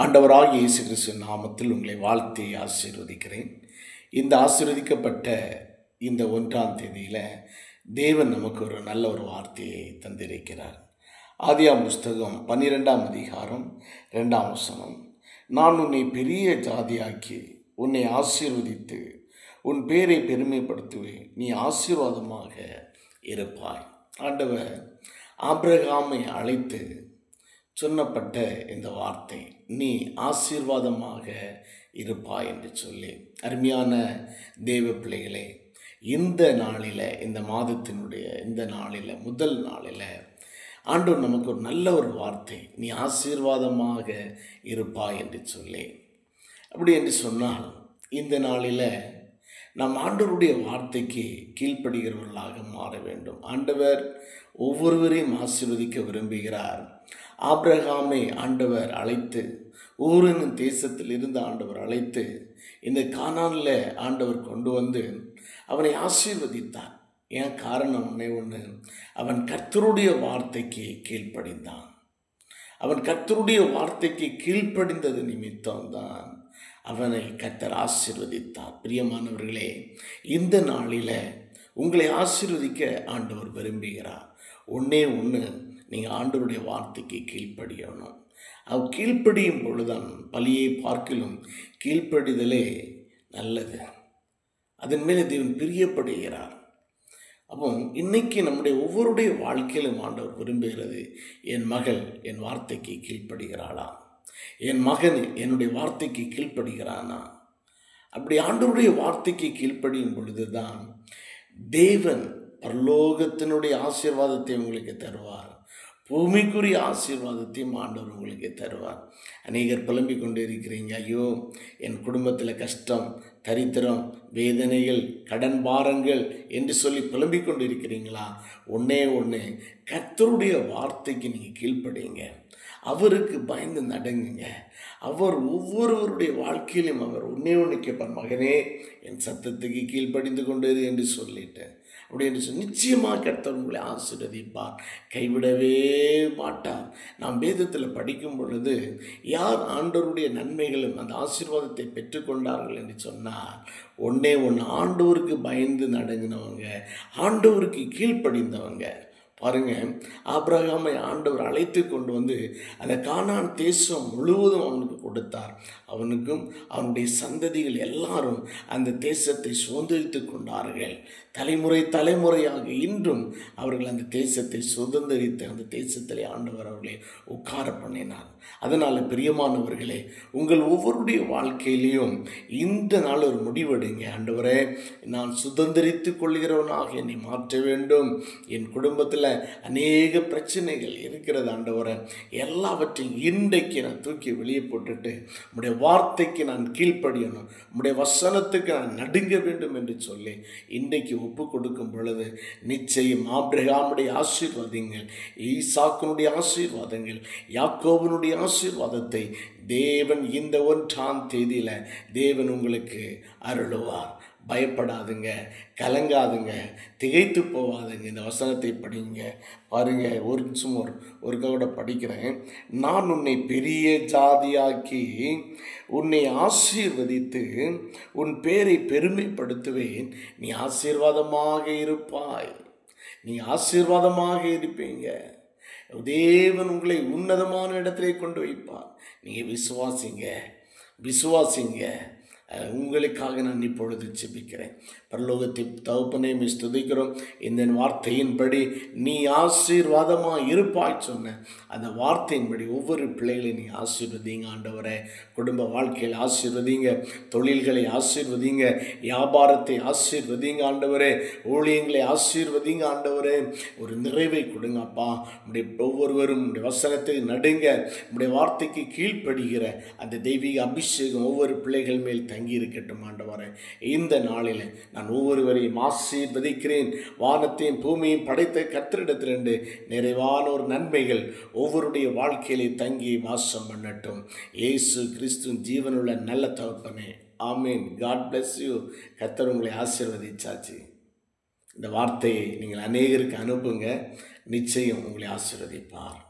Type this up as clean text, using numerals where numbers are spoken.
ஆண்டவராகிய இயேசு கிறிஸ்துவின் நாமத்தில் உங்களை வாழ்த்தி ஆசீர்வதிக்கிறேன். இந்த ஆசீர்வதிக்கப்பட்ட இந்த 1ஆம் தேதியில் தேவன் நமக்கு ஒரு நல்ல ஒரு வார்த்தையை தந்திருக்கிறார். ஆதியாகமம் புஸ்தகம் 12ஆம் அதிகாரம் 2ஆம் வசனம். நான் உன்னை பெரிய ஜாதியாக்கி உன்னை ஆசீர்வதித்து உன் பேரை பெருமைப்படுத்துவேன், நீ ஆசீர்வாதமாக இருப்பாய். ஆண்டவர் ஆபிரகாமை அழைத்து சொன்னப்பட்ட இந்த வார்த்தை, நீ ஆசீர்வாதமாக இருப்பாய் என்று சொல்லி. அருமையான தேவ பிள்ளைகளே, இந்த நாளில், இந்த மாதத்தினுடைய இந்த நாளில், முதல் நாளில் ஆண்டவர் நமக்கு ஒரு நல்ல ஒரு வார்த்தை, நீ ஆசீர்வாதமாக இருப்பாய் என்று சொல்லி. அப்படி என்று சொன்னால் இந்த நாளில் நாம் ஆண்டவருடைய வார்த்தைக்கு கீழ்ப்படுகிறவர்களாக மாற வேண்டும். ஆண்டவர் ஒவ்வொருவரையும் ஆசீர்வதிக்க விரும்புகிறார். ஆபிரகாமை ஆண்டவர் அழைத்து, ஊரின் தேசத்தில் இருந்து ஆண்டவர் அழைத்து இந்த கானானில் ஆண்டவர் கொண்டு வந்து அவனை ஆசீர்வதித்தார். ஏன் காரணம் ஒன்று, அவன் கர்த்தருடைய வார்த்தைக்கு கீழ்ப்படிந்தான். அவன் கர்த்தருடைய வார்த்தைக்கு கீழ்ப்படிந்தது நிமித்தம்தான் அவனை கர்த்தர் ஆசீர்வதித்தார். பிரியமானவர்களே, இந்த நாளில் உங்களை ஆசீர்வதிக்க ஆண்டவர் விரும்புகிறார். ஒன்று நீங்கள் ஆண்டவருடைய வார்த்தைக்கு கீழ்ப்படியணும். அவர் கீழ்ப்படியும் பொழுதுதான் பலியை பார்க்கிலும் கீழ்ப்படிதலே நல்லது. அதன் மேலே தேவன் பிரியப்படுகிறார். அப்போ இன்னைக்கு நம்முடைய ஒவ்வொருடைய வாழ்க்கையிலும் ஆண்டவர் விரும்புகிறது, என் மகள் என் வார்த்தைக்கு கீழ்ப்படுகிறாளா, என் மகன் என்னுடைய வார்த்தைக்கு கீழ்ப்படுகிறானா? அப்படி ஆண்டவருடைய வார்த்தைக்கு கீழ்ப்படியும் பொழுதுதான் தேவன் பரலோகத்தினுடைய ஆசீர்வாதத்தை உங்களுக்கு தருவார், பூமிக்குரிய ஆசீர்வாதத்தையும் ஆண்டவர் உங்களுக்கு தருவார். அநேகர் புலம்பிக் கொண்டு இருக்கிறீங்க, ஐயோ என் குடும்பத்தில் கஷ்டம், தரித்திரம், வேதனைகள், கடன் பாரங்கள் என்று சொல்லி புலம்பிக் கொண்டு இருக்கிறீங்களா? ஒன்று, கர்த்தருடைய வார்த்தைக்கு நீங்கள் கீழ்ப்படிங்க, அவருக்கு பயந்து நடங்குங்க. அவர் ஒவ்வொருவருடைய வாழ்க்கையிலும் அவர் ஒன்று கேட்பார், மகனே என் சத்தத்துக்கு கீழ்ப்படிந்து கொண்டு என்று சொல்லிட்டு. அப்படி என்று சொல்லி நிச்சயமாக கர்த்தர் உங்களை ஆசீர்வதிப்பார், கைவிடவே மாட்டார். நாம் வேதத்தில் படிக்கும் பொழுது யார் ஆண்டவருடைய நன்மைகளும் அந்த ஆசீர்வாதத்தை பெற்றுக்கொண்டார்கள் என்று சொன்னால் ஒன்று, ஆண்டவருக்கு பயந்து நடங்கினவங்க, ஆண்டவருக்கு கீழ்ப்படிந்தவங்க. பாருங்க, ஆபிரகாமை ஆண்டவர் அழைத்து கொண்டு வந்து அந்த கானான் தேசம் முழுவதும் அவனுக்கு கொடுத்தார். அவனுக்கும் அவனுடைய சந்ததிகள் எல்லாரும் அந்த தேசத்தை சுதந்திரித்து கொண்டார்கள். தலைமுறையாக இன்றும் அவர்கள் அந்த தேசத்தை சுதந்திரித்து அந்த தேசத்திலே ஆண்டவர் அவர்களை உட்கார பண்ணினார். அதனால் பிரியமானவர்களே, உங்கள் ஒவ்வொருடைய வாழ்க்கையிலையும் இந்த நாள் ஒரு முடிவெடுங்க. ஆண்டவரே, நான் சுதந்திரித்து கொள்கிறவனாக என்னை மாற்ற வேண்டும். என் குடும்பத்தில் அநேக பிரச்சனைகள் இருக்கிறது ஆண்டவரே, எல்லாவற்றையும் இன்றைக்கு நான் தூக்கி வெளியே போட்டுட்டு உம்முடைய வார்த்தைக்கு நான் கீழ்ப்படியணும், உம்முடைய வசனத்துக்கு நான் நடுங்க வேண்டும் என்று சொல்லி இன்றைக்கு ஒப்பு கொடுக்கும் பொழுது நிச்சயம் ஆபிரகாமுடைய ஆசீர்வாதங்கள், ஈசாக்கினுடைய ஆசீர்வாதங்கள், யாக்கோபினுடைய ஆசீர்வாதத்தை தேவன் இந்த 1ஆம் தேதியில் தேவன் உங்களுக்கு அருளுவார். பயப்படாதுங்க, கலங்காதுங்க, திகைத்து போவாதுங்க. இந்த வசனத்தை படிங்க. பாருங்க, ஒரு நிமிஷம் ஒரு கூட படிக்கிறேன். நான் உன்னை பெரிய ஜாதியாக்கி உன்னை ஆசீர்வதித்து உன் பேரை பெருமைப்படுத்துவேன், நீ ஆசீர்வாதமாக இருப்பாய். நீ ஆசீர்வாதமாக இருப்பீங்க. தேவன் உங்களை உன்னதமான இடத்திலே கொண்டு வைப்பார். நீங்கள் விசுவாசிங்க. உங்களுக்காக நான் இப்பொழுது ஜெபிக்கிறேன். பரலோகத்தை தகப்பனே, ஸ்துதிக்கிறோம். இந்த வார்த்தையின்படி நீ ஆசீர்வாதமாக இருப்பாய் சொன்ன அந்த வார்த்தையின்படி ஒவ்வொரு பிள்ளைகளையும் நீ ஆசீர்வதிங்க ஆண்டவரே. குடும்ப வாழ்க்கையில் ஆசீர்வதிங்க, தொழில்களை ஆசீர்வதிங்க, வியாபாரத்தை ஆசீர்வதிங்க ஆண்டவரே, ஊழியங்களை ஆசீர்வதிங்க ஆண்டவரே. ஒரு நிறைவை கொடுங்கப்பா. உடைய ஒவ்வொருவரும் உடைய வசனத்தை நடுங்க, உடைய வார்த்தைக்கு கீழ்ப்படுகிற அந்த தெய்வீக அபிஷேகம் ஒவ்வொரு பிள்ளைகள் மேல் தங்கி இருக்கட்டும் ஆண்டவரே. இந்த நாளில் நான் ஒவ்வொருவரையும் ஆசீர்வதிக்கிறேன். வானத்தையும் பூமியையும் படைத்த கர்த்தரிடத்திலிருந்து நிறைவான ஒரு நன்மைகள் ஒவ்வொருடைய வாழ்க்கையிலே தங்கி வாசம் பண்ணட்டும். இயேசு கிறிஸ்து ஜீவனுள்ள நல்ல தகப்பனே, ஆமீன். God bless you. கர்த்தர் உங்களை ஆசீர்வதிச்சாச்சு. இந்த வார்த்தையை நீங்கள் அநேகருக்கு அனுப்புங்க, நிச்சயம் உங்களை ஆசீர்வதிப்பார்.